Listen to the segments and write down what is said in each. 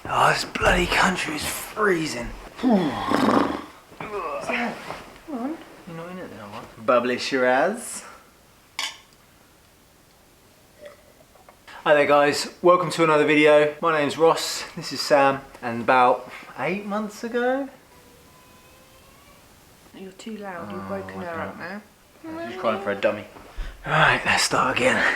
Oh, this bloody country is freezing. Come on. You're not in it now, what? Bubbly Shiraz. Hi there guys, welcome to another video. My name's Ross, this is Sam, and about 8 months ago... You're too loud, you've woken her up now. She's crying for a dummy. Alright, let's start again.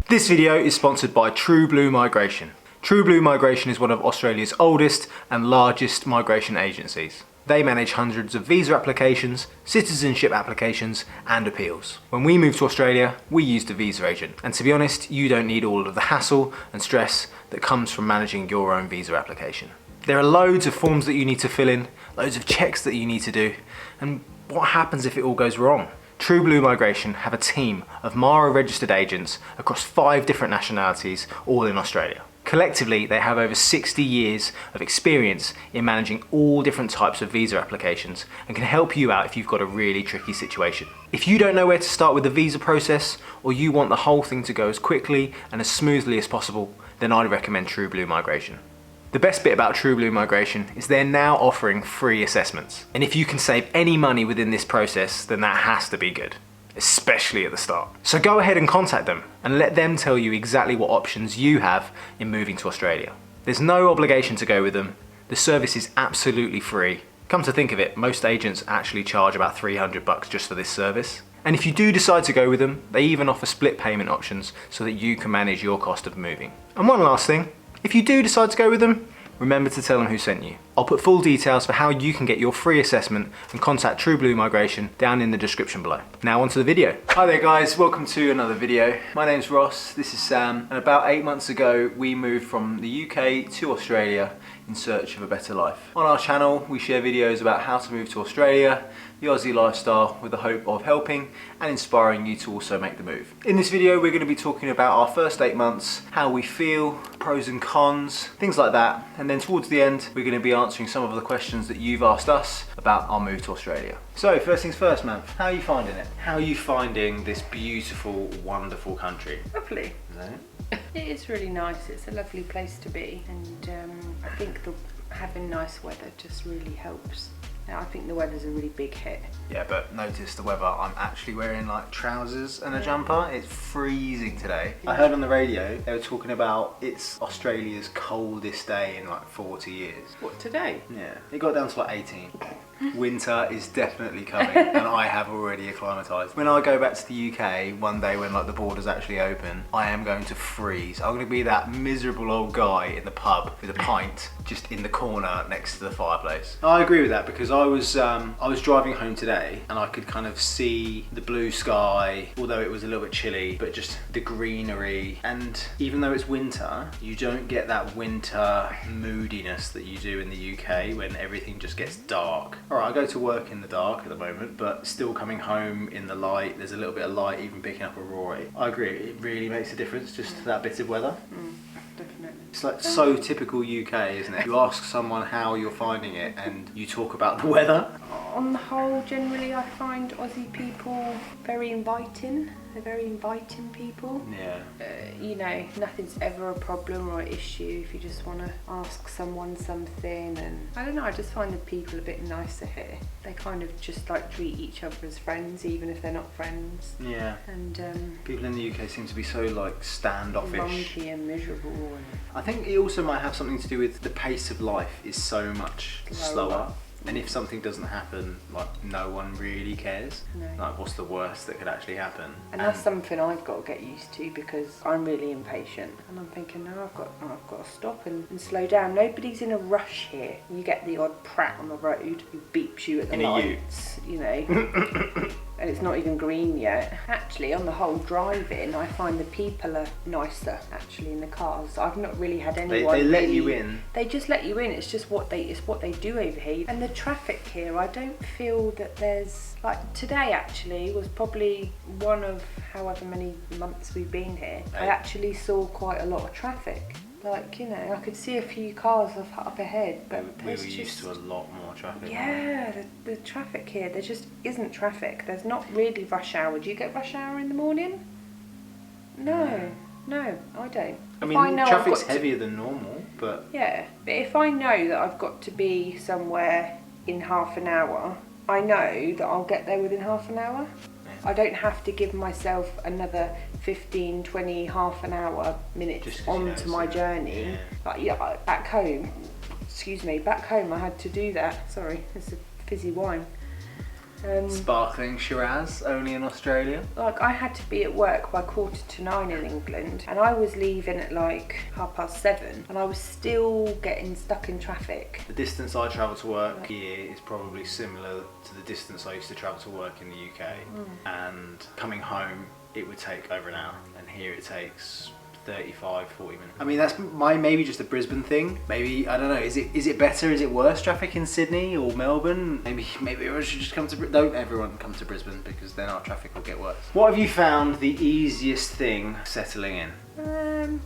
This video is sponsored by True Blue Migration. True Blue Migration is one of Australia's oldest and largest migration agencies. They manage hundreds of visa applications, citizenship applications and appeals. When we moved to Australia, we used a visa agent. And to be honest, you don't need all of the hassle and stress that comes from managing your own visa application. There are loads of forms that you need to fill in, loads of checks that you need to do, and what happens if it all goes wrong? True Blue Migration have a team of MARA registered agents across 5 different nationalities, all in Australia. Collectively, they have over 60 years of experience in managing all different types of visa applications and can help you out if you've got a really tricky situation. If you don't know where to start with the visa process, or you want the whole thing to go as quickly and as smoothly as possible, then I'd recommend True Blue Migration. The best bit about True Blue Migration is they're now offering free assessments. And if you can save any money within this process, then that has to be good, especially at the start. So go ahead and contact them and let them tell you exactly what options you have in moving to Australia. There's no obligation to go with them. The service is absolutely free. Come to think of it, most agents actually charge about $300 just for this service. And if you do decide to go with them, they even offer split payment options so that you can manage your cost of moving. And one last thing, if you do decide to go with them, remember to tell them who sent you. I'll put full details for how you can get your free assessment and contact True Blue Migration down in the description below. Now onto the video. Hi there guys, welcome to another video. My name's Ross, this is Sam, and about 8 months ago we moved from the UK to Australia in search of a better life. On our channel we share videos about how to move to Australia, the Aussie lifestyle, with the hope of helping and inspiring you to also make the move. In this video we're going to be talking about our first 8 months, how we feel, pros and cons, things like that, and then towards the end we're going to be answering some of the questions that you've asked us about our move to Australia. So first things first, man, how are you finding it? How are you finding this beautiful, wonderful country? Lovely. Isn't it? It is really nice, it's a lovely place to be, and I think having nice weather just really helps. I think the weather's a really big hit. Yeah, but notice the weather, I'm actually wearing like trousers and a jumper. It's freezing today. I heard on the radio, they were talking about it's Australia's coldest day in like 40 years. What, today? Yeah, it got down to like 18. Winter is definitely coming and I have already acclimatised. When I go back to the UK one day when like the borders actually open, I am going to freeze. I'm going to be that miserable old guy in the pub with a pint just in the corner next to the fireplace. I agree with that because I was driving home today and I could kind of see the blue sky, although it was a little bit chilly, but just the greenery. And even though it's winter, you don't get that winter moodiness that you do in the UK when everything just gets dark. Alright, I go to work in the dark at the moment, but still coming home in the light. There's a little bit of light even picking up Aurora. I agree, it really makes a difference, just that bit of weather. Definitely. It's like so typical UK, isn't it? You ask someone how you're finding it and you talk about the weather. On the whole, generally I find Aussie people very inviting. They're very inviting people. Yeah. You know, nothing's ever a problem or an issue if you just want to ask someone something. And I don't know, I just find the people a bit nicer here. They kind of just like treat each other as friends, even if they're not friends. Yeah. And people in the UK seem to be so like standoffish. grumpy and miserable. And I think it also might have something to do with the pace of life is so much slower. And if something doesn't happen, like no one really cares. No. Like what's the worst that could actually happen? And that's something I've got to get used to because I'm really impatient. And I'm thinking, no, I've got to stop and slow down. Nobody's in a rush here. You get the odd prat on the road who beeps you at the lights, you know. And it's not even green yet. Actually, on the whole, driving, I find the people are nicer, actually, in the cars. I've not really had anyone They let you in. They just let you in. It's just what they do over here. And the traffic here, I don't feel that there's... Like, today, actually, was probably one of however many months we've been here. I actually saw quite a lot of traffic. Like, you know, I could see a few cars up ahead, but we were used to a lot more traffic. Yeah, the traffic here, there just isn't traffic. There's not really rush hour. Do you get rush hour in the morning? No. No, I don't. I If mean, know I've traffic's got to- heavier than normal, but Yeah, but if I know that I've got to be somewhere in half an hour, I know that I'll get there within half an hour. Yeah. I don't have to give myself another 15, 20, half an hour minutes Just 'cause you know onto it's my there. journey. Yeah. Like, yeah, back home, back home I had to do that. Sorry, it's a fizzy wine. sparkling Shiraz only in Australia. Like, I had to be at work by 9:15 in England, and I was leaving at like 7:30, and I was still getting stuck in traffic. The distance I travel to work here is probably similar to the distance I used to travel to work in the UK. And coming home, it would take over an hour, and here it takes 35, 40 minutes. I mean, that's maybe just a Brisbane thing. Maybe, I don't know, is it better, is it worse traffic in Sydney or Melbourne? Maybe everyone should just come to Brisbane. Don't everyone come to Brisbane, because then our traffic will get worse. What have you found the easiest thing settling in?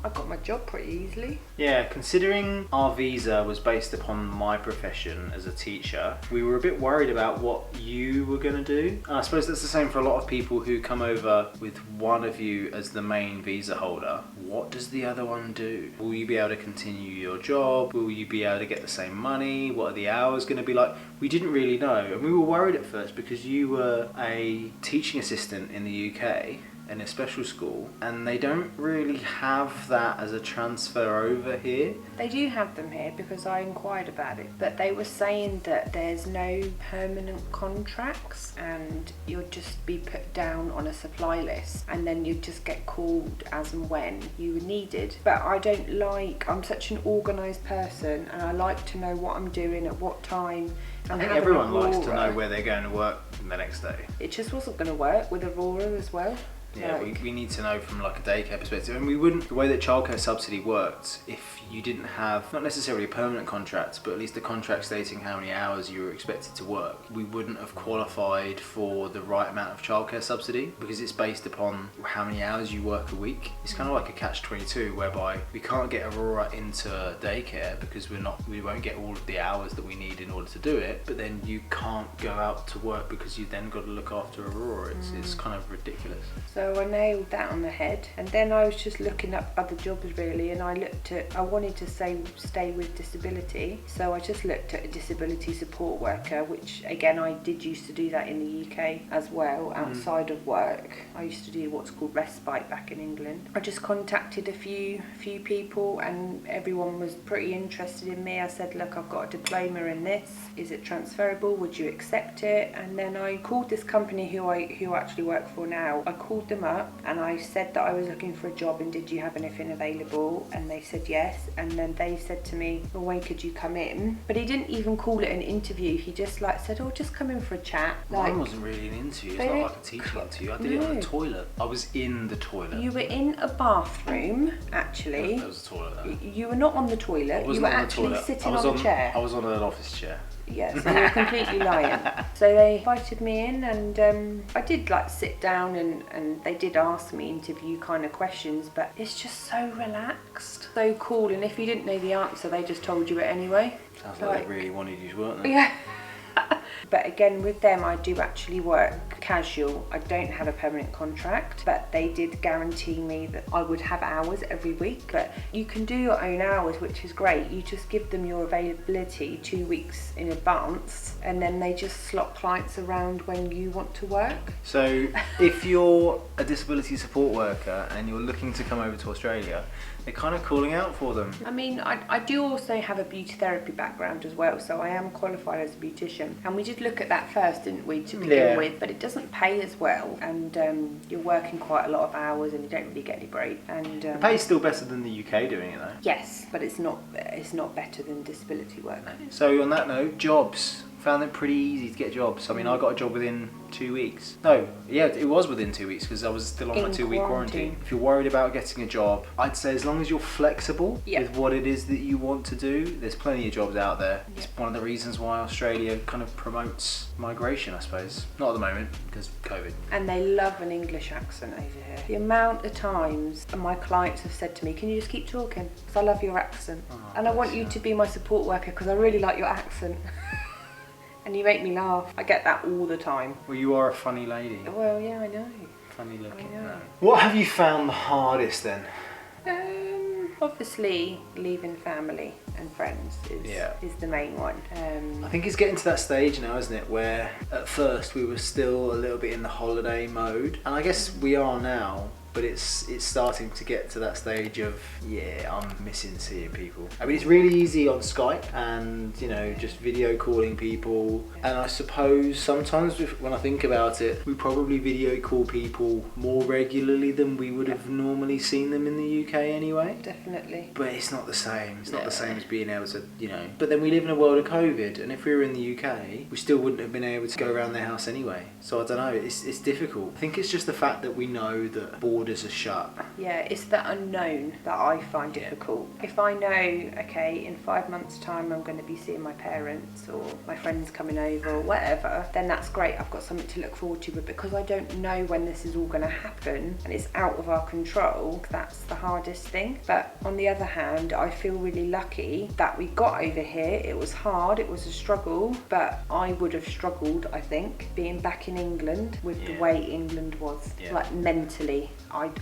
I got my job pretty easily. Yeah, considering our visa was based upon my profession as a teacher, we were a bit worried about what you were going to do. And I suppose that's the same for a lot of people who come over with one of you as the main visa holder. What does the other one do? Will you be able to continue your job? Will you be able to get the same money? What are the hours going to be like? We didn't really know, and we were worried at first because you were a teaching assistant in the UK in a special school, and they don't really have that as a transfer over here. They do have them here because I inquired about it, but they were saying that there's no permanent contracts and you'll just be put down on a supply list, and then you'd just get called as and when you were needed. But I'm such an organised person, and I like to know what I'm doing at what time. I think everyone likes to know where they're going to work the next day. It just wasn't going to work with Aurora as well. Yeah, we need to know from like a daycare perspective, and we wouldn't. The way that childcare subsidy worked, if you didn't have not necessarily a permanent contract, but at least a contract stating how many hours you were expected to work, we wouldn't have qualified for the right amount of childcare subsidy, because it's based upon how many hours you work a week. It's kind of like a catch-22, whereby we can't get Aurora into daycare because we won't get all of the hours that we need in order to do it. But then you can't go out to work because you then got to look after Aurora. It's kind of ridiculous. So I nailed that on the head, and then I was just looking up other jobs really, and I wanted to stay with disability, so I just looked at a disability support worker, which again I did used to do that in the UK as well outside of work. I used to do what's called respite back in England. I just contacted a few people, and everyone was pretty interested in me. I said, look, I've got a diploma in this, is it transferable, would you accept it? And then I called this company who I actually work for now. I called them up and I said that I was looking for a job and did you have anything available, and they said yes. And then they said to me, well, when could you come in? But he didn't even call it an interview. He just said, oh, just come in for a chat. Mine wasn't really an interview. It's not like a teaching interview. I did it on the toilet. I was in the toilet. You were in a bathroom, actually. There was a toilet there. You were not on the toilet. You were actually sitting on a chair. I was on an office chair. Yeah, so you're completely lying. So they invited me in, and I did sit down, and they did ask me interview kind of questions, but it's just so relaxed, so cool, and if you didn't know the answer, they just told you it anyway. Sounds like they really wanted you, weren't they? Yeah. But again, with them, I do actually work casual. I don't have a permanent contract, but they did guarantee me that I would have hours every week. But you can do your own hours, which is great. You just give them your availability 2 weeks in advance, and then they just slot clients around when you want to work. So if you're a disability support worker and you're looking to come over to Australia, they're kind of calling out for them. I mean, I do also have a beauty therapy background as well, so I am qualified as a beautician. And we did look at that first, didn't we, to begin with, but it doesn't pay as well, and you're working quite a lot of hours and you don't really get any break. And the pay's still better than the UK doing it though. Yes, but it's not better than disability work. So on that note, jobs. Found it pretty easy to get jobs. I mean, I got a job within 2 weeks. No, yeah, it was within 2 weeks because I was still on my 2-week quarantine. If you're worried about getting a job, I'd say as long as you're flexible with what it is that you want to do, there's plenty of jobs out there. It's one of the reasons why Australia kind of promotes migration, I suppose. Not at the moment because COVID. And they love an English accent over here. The amount of times my clients have said to me, can you just keep talking? Because I love your accent. And I want you to be my support worker because I really like your accent. And you make me laugh. I get that all the time. Well, you are a funny lady. Well, yeah, I know. Funny looking. I know. What have you found the hardest then? Obviously, leaving family and friends is the main one. I think it's getting to that stage now, isn't it, where at first we were still a little bit in the holiday mode, and I guess we are now. But it's starting to get to that stage of, I'm missing seeing people. I mean, it's really easy on Skype and, just video calling people. And I suppose sometimes when I think about it, we probably video call people more regularly than we would have normally seen them in the UK anyway. Definitely. But it's not the same. It's not the same as being able to, But then we live in a world of COVID, and if we were in the UK, we still wouldn't have been able to go around their house anyway. So I don't know, it's difficult. I think it's just the fact that we know that borders are shut. Yeah, it's the unknown that I find difficult. If I know, okay, in 5 months' time I'm going to be seeing my parents or my friends coming over or whatever, then that's great. I've got something to look forward to. But because I don't know when this is all going to happen and it's out of our control, that's the hardest thing. But on the other hand, I feel really lucky that we got over here. It was hard, it was a struggle, but I would have struggled, I think, being back in England with the way England was, like mentally.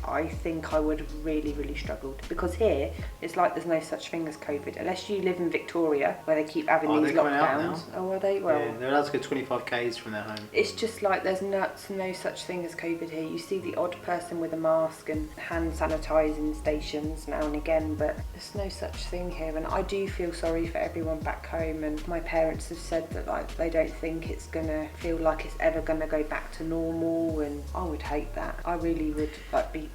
I think I would have really, really struggled, because here it's like there's no such thing as COVID unless you live in Victoria, where they keep having these lockdowns. Oh, are they? Well, yeah, they're allowed to go 25 k's from their home. It's just like there's no such thing as COVID here. You see the odd person with a mask and hand sanitising stations now and again, but there's no such thing here. And I do feel sorry for everyone back home. And my parents have said that they don't think it's gonna feel like it's ever gonna go back to normal, and I would hate that. I really would be.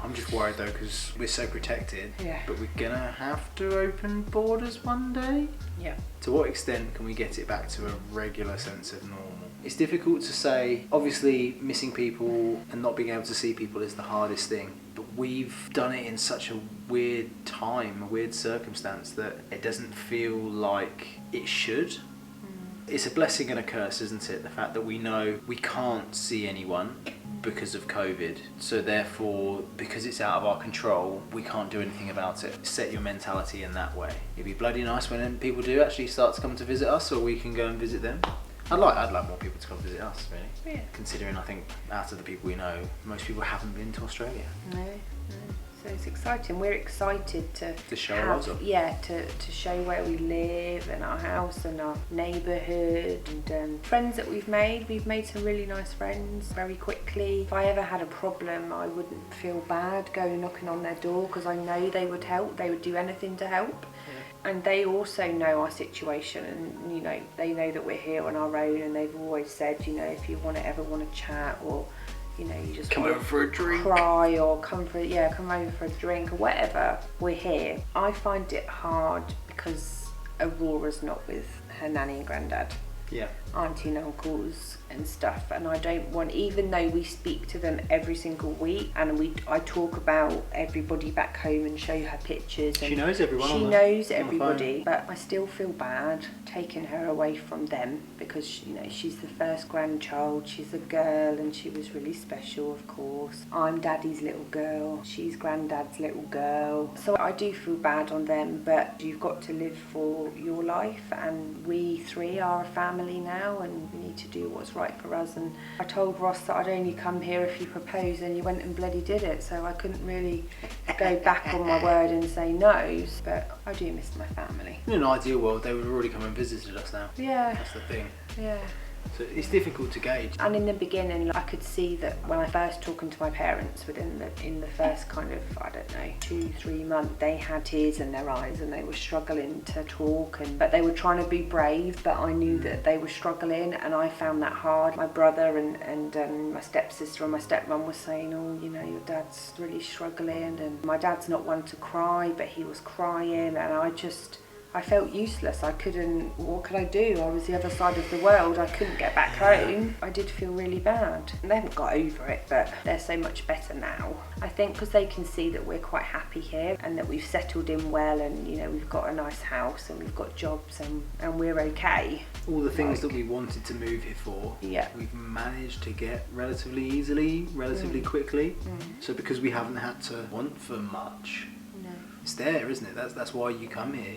I'm just worried though, because we're so protected. Yeah. But we're gonna have to open borders one day. Yeah. To what extent can we get it back to a regular sense of normal? It's difficult to say. Obviously, missing people and not being able to see people is the hardest thing. But we've done it in such a weird time, a weird circumstance, that it doesn't feel like it should. It's a blessing and a curse, isn't it? The fact that we know we can't see anyone because of COVID, so therefore, because it's out of our control, we can't do anything about it. Set your mentality in that way. It'd be bloody nice when people do actually start to come to visit us, or we can go and visit them. I'd like more people to come visit us, really. Yeah. Considering I think out of the people we know, most people haven't been to Australia. No. So it's exciting. We're excited to show our lives off. Yeah, to show where we live and our house and our neighbourhood, and friends that we've made. We've made some really nice friends very quickly. If I ever had a problem, I wouldn't feel bad going knocking on their door, because I know they would help. They would do anything to help. Yeah. And they also know our situation, and they know that we're here on our own, and they've always said, if you ever want to chat, or you just come over for a drink, cry, or come over for a drink or whatever, we're here. I find it hard because Aurora's not with her nanny and granddad. Yeah. Auntie and uncles and stuff, and I don't want, even though we speak to them every single week, and I talk about everybody back home and show her pictures, and she knows everyone. She knows everybody, but I still feel bad taking her away from them, because she's the first grandchild. She's a girl, and she was really special, of course. I'm Daddy's little girl. She's Granddad's little girl. So I do feel bad on them, but you've got to live for your life, and we three are a family now, and we need to do what's right for us. And I told Ross that I'd only come here if he proposed, and he went and bloody did it, so I couldn't really go back on my word and say no, but I do miss my family. In an ideal world, they would have already come and visited us now. Yeah. That's the thing. Yeah. So it's difficult to gauge. And in the beginning, I could see that when I first talking to my parents, in the first kind of, 2-3 months, they had tears in their eyes and they were struggling to talk, but they were trying to be brave, but I knew that they were struggling, and I found that hard. My brother and my stepsister and my stepmum were saying, your dad's really struggling, and my dad's not one to cry, but he was crying, and I felt useless. What could I do? I was the other side of the world. I couldn't get back home. I did feel really bad. And they haven't got over it, but they're so much better now. I think because they can see that we're quite happy here, and that we've settled in well, and we've got a nice house, and we've got jobs, and we're okay. All the things that we wanted to move here for, we've managed to get relatively easily, relatively quickly. So because we haven't had to want for much, it's there, isn't it? That's why you come here.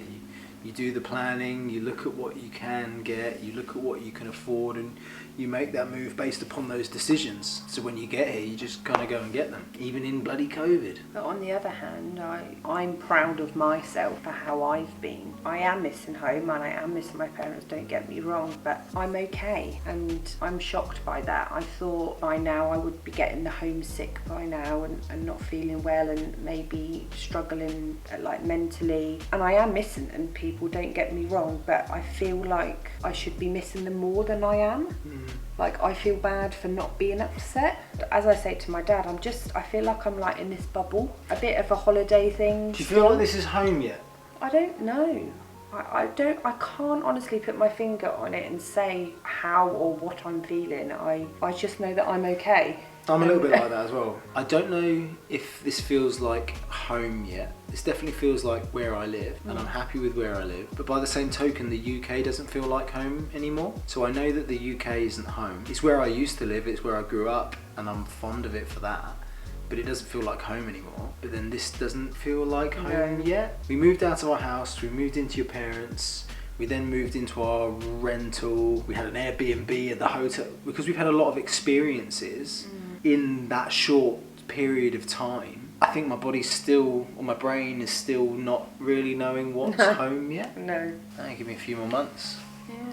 You do the planning, you look at what you can get, you look at what you can afford, and you make that move based upon those decisions. So when you get here, you just kind of go and get them, even in bloody COVID. But on the other hand, I'm proud of myself for how I've been. I am missing home and I am missing my parents, don't get me wrong, but I'm okay, and I'm shocked by that. I thought by now I would be getting the homesick by now and not feeling well and maybe struggling like mentally. And I am missing them, people, don't get me wrong, but I feel like I should be missing them more than I am. Like, I feel bad for not being upset. As I say to my dad, I feel like I'm like in this bubble, a bit of a holiday thing. Do you feel like this is home yet? I don't know. I can't honestly put my finger on it and say how or what I'm feeling. I just know that I'm okay. I'm a little bit like that as well. I don't know if this feels like home yet. This definitely feels like where I live, and I'm happy with where I live. But by the same token, the UK doesn't feel like home anymore. So I know that the UK isn't home. It's where I used to live, it's where I grew up, and I'm fond of it for that. But it doesn't feel like home anymore. But then this doesn't feel like home yet. We moved out of our house, we moved into your parents'. We then moved into our rental. We had an Airbnb at the hotel, because we've had a lot of experiences in that short period of time. I think my body's still, or my brain is still not really knowing what's home yet. No. Give me a few more months.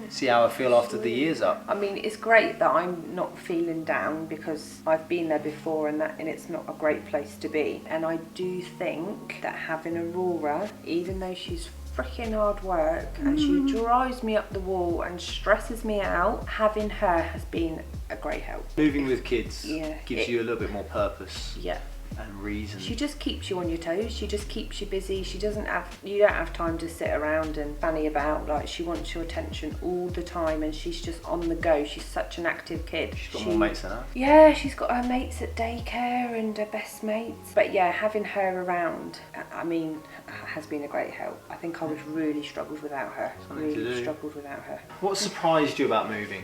See how I feel after the year's up. I mean, it's great that I'm not feeling down, because I've been there before and it's not a great place to be. And I do think that having Aurora, even though she's freaking hard work and she drives me up the wall and stresses me out, having her has been a great help. Moving with kids gives you a little bit more purpose. Yeah. And reason. She just keeps you on your toes. She just keeps you busy. You don't have time to sit around and fanny about. Like, she wants your attention all the time, and she's just on the go. She's such an active kid. She's got more mates than her. Yeah, she's got her mates at daycare and her best mates. But yeah, having her around, I mean, has been a great help. I think I would really struggled without her. Struggled without her. What surprised you about moving?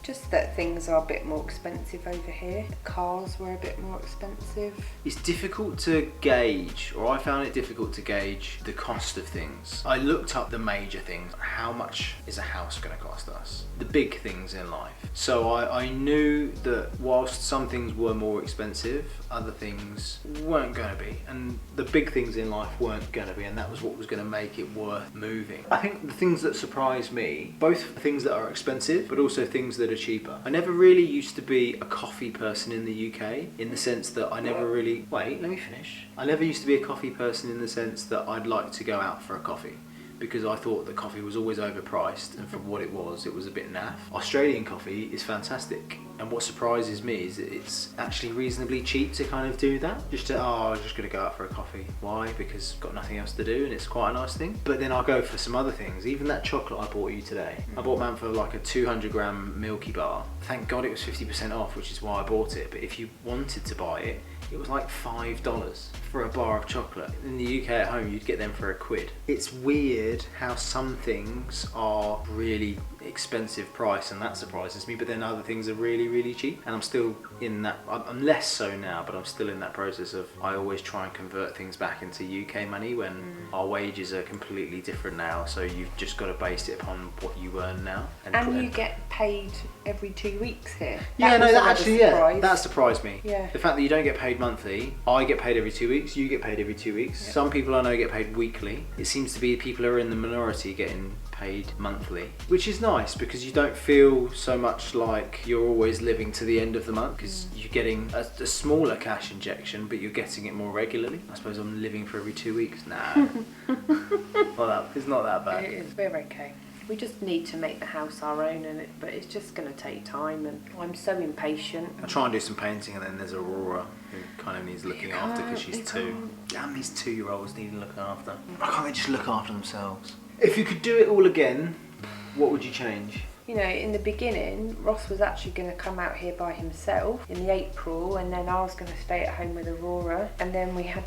Just that things are a bit more expensive over here. Cars were a bit more expensive. It's difficult to gauge, or I found it difficult to gauge, the cost of things. I looked up the major things. How much is a house going to cost us? The big things in life. So I knew that whilst some things were more expensive, other things weren't going to be. And the big things in life weren't going to be, and that was what was going to make it worth moving. I think the things that surprised me, both things that are expensive, but also things that are cheaper. I never really used to be a coffee person in the UK, in the sense that I never really... Wait, let me finish. I never used to be a coffee person in the sense that I'd like to go out for a coffee, because I thought that coffee was always overpriced, and for what it was a bit naff. Australian coffee is fantastic, and what surprises me is that it's actually reasonably cheap to kind of do that. I'm just going to go out for a coffee. Why? Because I've got nothing else to do, and it's quite a nice thing. But then I'll go for some other things. Even that chocolate I bought you today. I bought man for like a 200 gram Milky Bar. Thank God it was 50% off, which is why I bought it. But if you wanted to buy it, it was like $5 for a bar of chocolate. In the UK at home, you'd get them for £1. It's weird how some things are really expensive price, and that surprises me, but then other things are really, really cheap. And I'm still in that, I'm less so now, but I'm still in that process of, I always try and convert things back into UK money when our wages are completely different now. So you've just got to base it upon what you earn now. And you get paid every 2 weeks here. That surprised me. Yeah. The fact that you don't get paid monthly, I get paid every 2 weeks, you get paid every 2 weeks. Yep. Some people I know get paid weekly. It seems to be people who are in the minority getting paid monthly, which is nice because you don't feel so much like you're always living to the end of the month, because you're getting a smaller cash injection, but you're getting it more regularly. I suppose I'm living for every 2 weeks. Nah, it's not that bad. It is. We're okay. We just need to make the house our own, but it's just going to take time, and I'm so impatient. I try and do some painting, and then there's Aurora, who kind of needs looking after because she's 2. Damn, these 2-year-olds need looking after. Why can't they just look after themselves? If you could do it all again, what would you change? You know, in the beginning, Ross was actually going to come out here by himself in the April, and then I was going to stay at home with Aurora. And then I had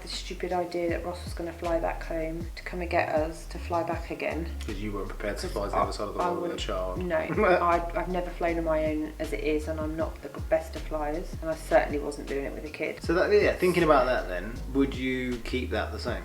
this stupid idea that Ross was going to fly back home to come and get us, to fly back again. Because you weren't prepared to fly to the other side of the world with a child. No, I've never flown on my own as it is, and I'm not the best of flyers, and I certainly wasn't doing it with a kid. So thinking about that then, would you keep that the same?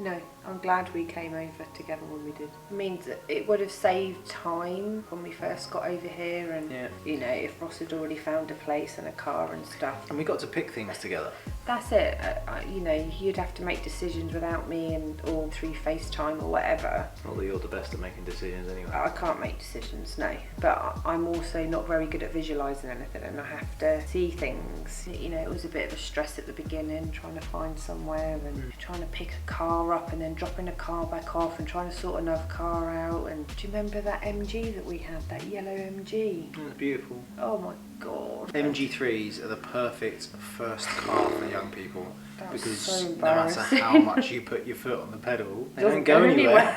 No, I'm glad we came over together when we did. It means that it would have saved time when we first got over here, and you know, if Ross had already found a place and a car and stuff. And we got to pick things together. That's it. You know, you'd have to make decisions without me and or through FaceTime or whatever. Not that you're the best at making decisions anyway. I can't make decisions, no. But I'm also not very good at visualising anything, and I have to see things. You know, it was a bit of a stress at the beginning, trying to find somewhere and trying to pick a car up and then dropping a car back off and trying to sort another car out. And do you remember that MG that we had, that yellow MG? It was beautiful. Oh my god. MG3s are the perfect first car for young people, That was because so no matter embarrassing. how much you put your foot on the pedal, they Doesn't don't go go anywhere.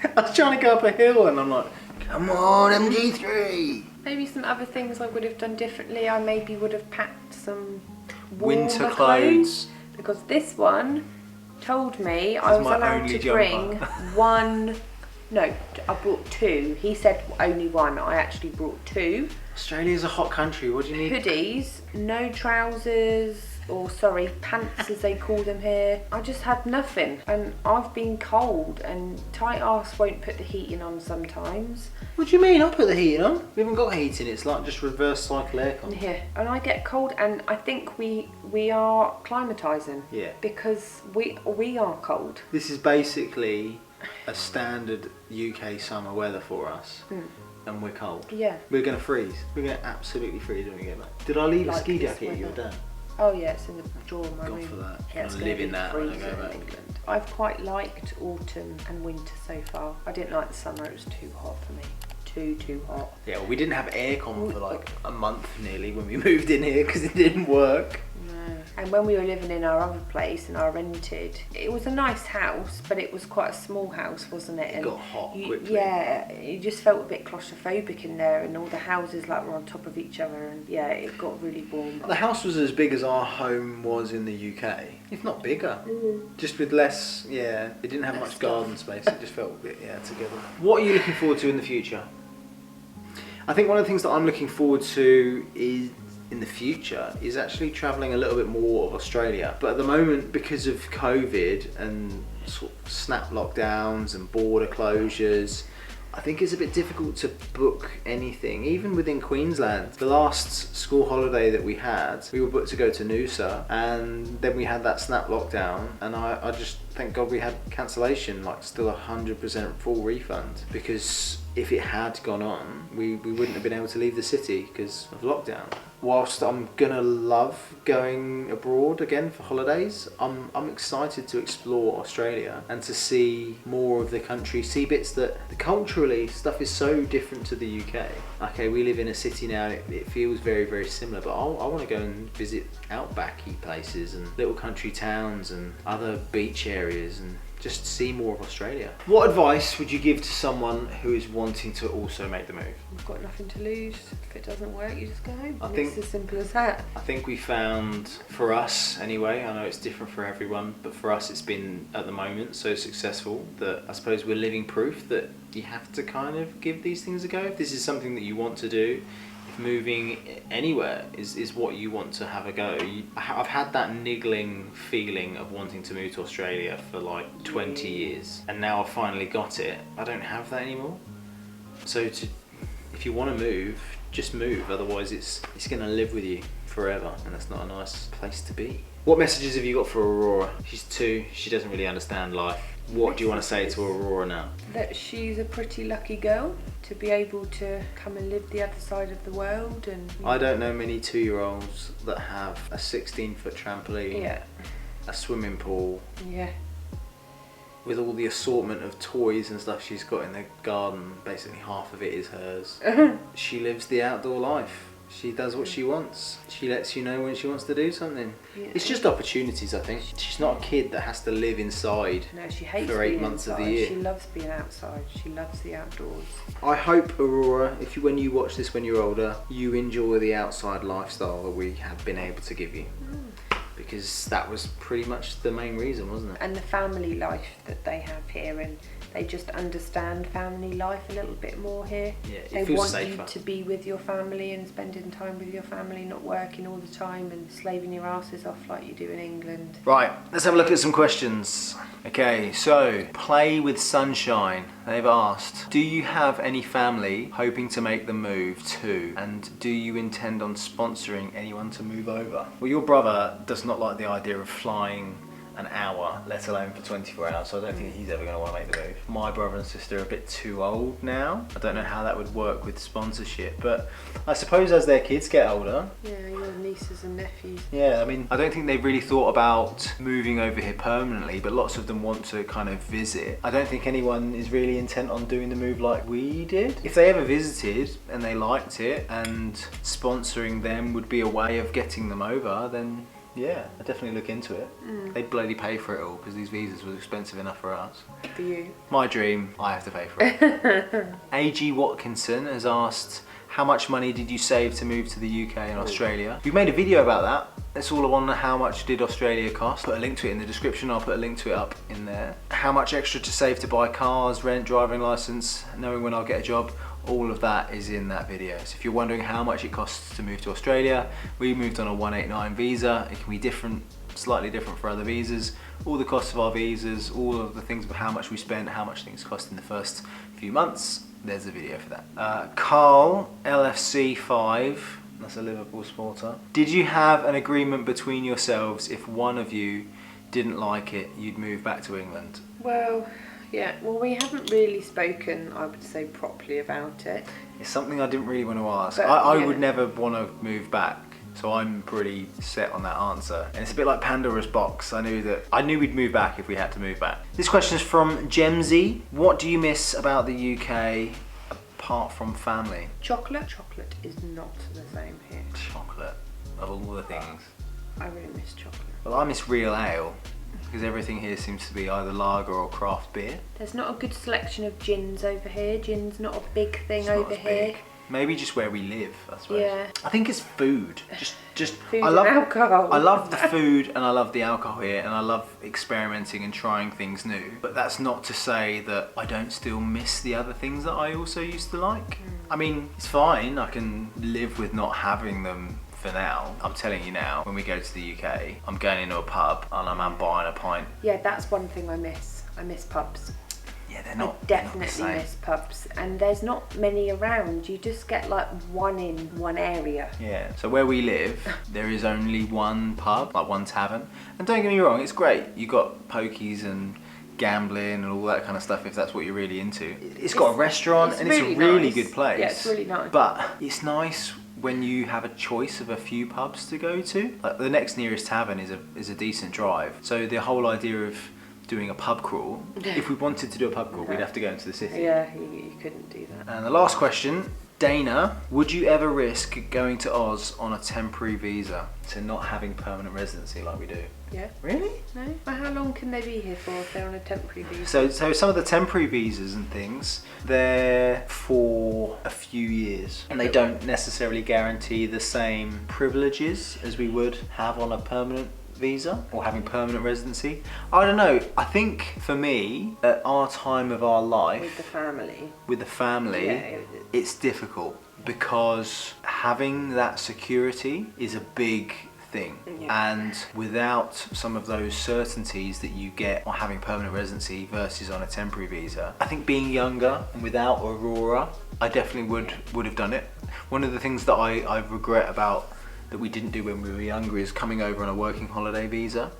I was trying to go up a hill and I'm like, come on, MG3! Maybe some other things I would have done differently. I maybe would have packed some Winter warmer clothes. because this one told me I was my allowed only to bring jumper. one. No, I brought two. He said only one. I actually brought two. Australia's a hot country, what do you need? Hoodies, no trousers, or sorry, pants as they call them here. I just had nothing, and I've been cold, and tight arse won't put the heating on sometimes. What do you mean? I'll put the heating on. We haven't got heating, it's like just reverse cycle aircon. Yeah, and I get cold, and I think we are climatising. Yeah. Because we are cold. This is basically a standard UK summer weather for us. And we're cold. Yeah. We're going to freeze. We're going to absolutely freeze when we get back. Did I leave a Like ski this jacket at your weather. dad? Oh yeah, it's in the drawer of my God room. for that. Yeah, it's I'll gonna live in be that when I freezing go back. in England. I've quite liked autumn and winter so far. I didn't like the summer, it was too hot for me. Too hot. Yeah, well, we didn't have aircon for like a month nearly when we moved in here because it didn't work. No. And when we were living in our other place and I rented, it was a nice house, but it was quite a small house, wasn't it? It got hot quickly. Yeah, you just felt a bit claustrophobic in there, and all the houses like were on top of each other, and yeah, it got really warm. The house was as big as our home was in the UK, if not bigger. Just with less, it didn't have Less much garden space, it just felt a bit, together. What are you looking forward to in the future? I think one of the things that I'm looking forward to is in the future is actually travelling a little bit more of Australia. But at the moment, because of COVID and sort of snap lockdowns and border closures, I think it's a bit difficult to book anything, even within Queensland. The last school holiday that we had, we were booked to go to Noosa, and then we had that snap lockdown, and I just, thank God we had cancellation, like still 100% full refund, because if it had gone on, we wouldn't have been able to leave the city because of lockdown. Whilst I'm gonna love going abroad again for holidays, I'm excited to explore Australia and to see more of the country, see bits that culturally stuff is so different to the UK. Okay, we live in a city now, it feels very, very similar, but I want to go and visit outbacky places and little country towns and other beach areas and just see more of Australia. What advice would you give to someone who is wanting to also make the move? You've got nothing to lose. If it doesn't work, you just go home. I think- It's as simple as that. I think we found, for us anyway, I know it's different for everyone, but for us it's been at the moment so successful that I suppose we're living proof that you have to kind of give these things a go. If this is something that you want to do, if moving anywhere is what you want to have a go. I've had that niggling feeling of wanting to move to Australia for like 20 years, and now I've finally got it. I don't have that anymore. So if you want to move, just move, otherwise it's going to live with you forever, and that's not a nice place to be. What messages have you got for Aurora? She's 2, she doesn't really understand life. What do you want to say to Aurora now? That she's a pretty lucky girl to be able to come and live the other side of the world. And I don't know many 2-year-olds that have a 16-foot trampoline, a swimming pool, with all the assortment of toys and stuff she's got in the garden. Basically half of it is hers. She lives the outdoor life. She does what she wants. She lets you know when she wants to do something. It's just opportunities, I think. She's not a kid that has to live inside No, she hates for 8 being months inside. of the year. She loves being outside. She loves the outdoors. I hope, Aurora, when you watch this when you're older, you enjoy the outside lifestyle that we have been able to give you. Because that was pretty much the main reason, wasn't it? And the family life that they have here, and they just understand family life a little bit more here. Yeah, it They feels want safer. you to be with your family and spending time with your family, not working all the time and slaving your asses off like you do in England. Right, let's have a look at some questions. Okay, so Play with Sunshine. They've asked, do you have any family hoping to make the move too? And do you intend on sponsoring anyone to move over? Well, your brother does not like the idea of flying an hour, let alone for 24 hours, so I don't think he's ever going to want to make the move. My brother and sister are a bit too old now. I don't know how that would work with sponsorship, but I suppose as their kids get older. Yeah, your nieces and nephews. Yeah, I mean, I don't think they've really thought about moving over here permanently, but lots of them want to kind of visit. I don't think anyone is really intent on doing the move like we did. If they ever visited and they liked it and sponsoring them would be a way of getting them over, then yeah, I'd definitely look into it. They'd bloody pay for it all because these visas were expensive enough for us. For you. My dream, I have to pay for it. A.G. Watkinson has asked, how much money did you save to move to the UK and Australia? We've made a video about that. It's all on how much did Australia cost. Put a link to it in the description. I'll put a link to it up in there. How much extra to save to buy cars, rent, driving license, knowing when I'll get a job. All of that is in that video. So if you're wondering how much it costs to move to Australia, we moved on a 189 visa. It can be different, slightly different for other visas. All the costs of our visas, all of the things about how much we spent, how much things cost in the first few months. There's a video for that. Carl, LFC5, that's a Liverpool supporter. Did you have an agreement between yourselves if one of you didn't like it, you'd move back to England? Well, yeah, well, we haven't really spoken, I would say, properly about it. It's something I didn't really want to ask. But, I yeah. would never want to move back, so I'm pretty set on that answer. And it's a bit like Pandora's box. I knew we'd move back if we had to move back. This question is from Gemsy. What do you miss about the UK apart from family? Chocolate. Chocolate is not the same here. Chocolate, of all the things. I really miss chocolate. Well, I miss real ale, because everything here seems to be either lager or craft beer. There's not a good selection of gins over here. Gin's not a big thing It's not over as here. big. Maybe just where we live, I suppose. Yeah. I think it's food. Just Food I love and alcohol. I love the food and I love the alcohol here and I love experimenting and trying things new. But that's not to say that I don't still miss the other things that I also used to like. I mean, it's fine. I can live with not having them for now. I'm telling you now, when we go to the UK, I'm going into a pub and I'm buying a pint. Yeah, that's one thing I miss. I miss pubs. Yeah, they're I not definitely they're not the same. miss pubs, and there's not many around. You just get like one in one area. Yeah, so where we live, there is only one pub, like one tavern. And don't get me wrong, it's great. You got pokies and gambling and all that kind of stuff if that's what you're really into. It's got a restaurant and it's a really nice. good place. Yeah, it's really nice. But it's nice when you have a choice of a few pubs to go to. Like the next nearest tavern is a decent drive. So the whole idea of doing a pub crawl, if we wanted to do a pub crawl, we'd have to go into the city. Yeah, you couldn't do that. And the last question, Dana, would you ever risk going to Oz on a temporary visa, so not having permanent residency like we do? Yeah. Really? No? Well, how long can they be here for if they're on a temporary visa? So some of the temporary visas and things, they're for a few years and they don't necessarily guarantee the same privileges as we would have on a permanent visa or having permanent residency. I don't know. I think for me, at our time of our life, With the family. Yeah, it's difficult because having that security is a big thing. Yeah. And without some of those certainties that you get on having permanent residency versus on a temporary visa, I think being younger and without Aurora, I definitely would have done it. One of the things that I regret about that we didn't do when we were younger is coming over on a working holiday visa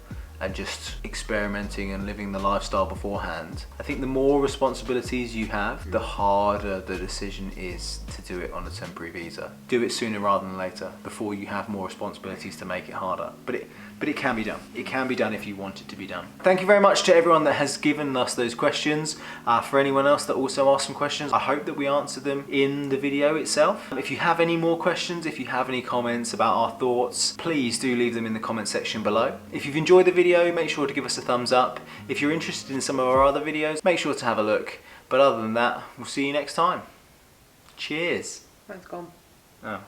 and just experimenting and living the lifestyle beforehand. I think the more responsibilities you have, the harder the decision is to do it on a temporary visa. Do it sooner rather than later, before you have more responsibilities to make it harder. But it can be done. It can be done if you want it to be done. Thank you very much to everyone that has given us those questions. For anyone else that also asked some questions, I hope that we answered them in the video itself. If you have any more questions, if you have any comments about our thoughts, please do leave them in the comment section below. If you've enjoyed the video, make sure to give us a thumbs up. If you're interested in some of our other videos, make sure to have a look. But other than that, we'll see you next time. Cheers. Mine's gone. Oh.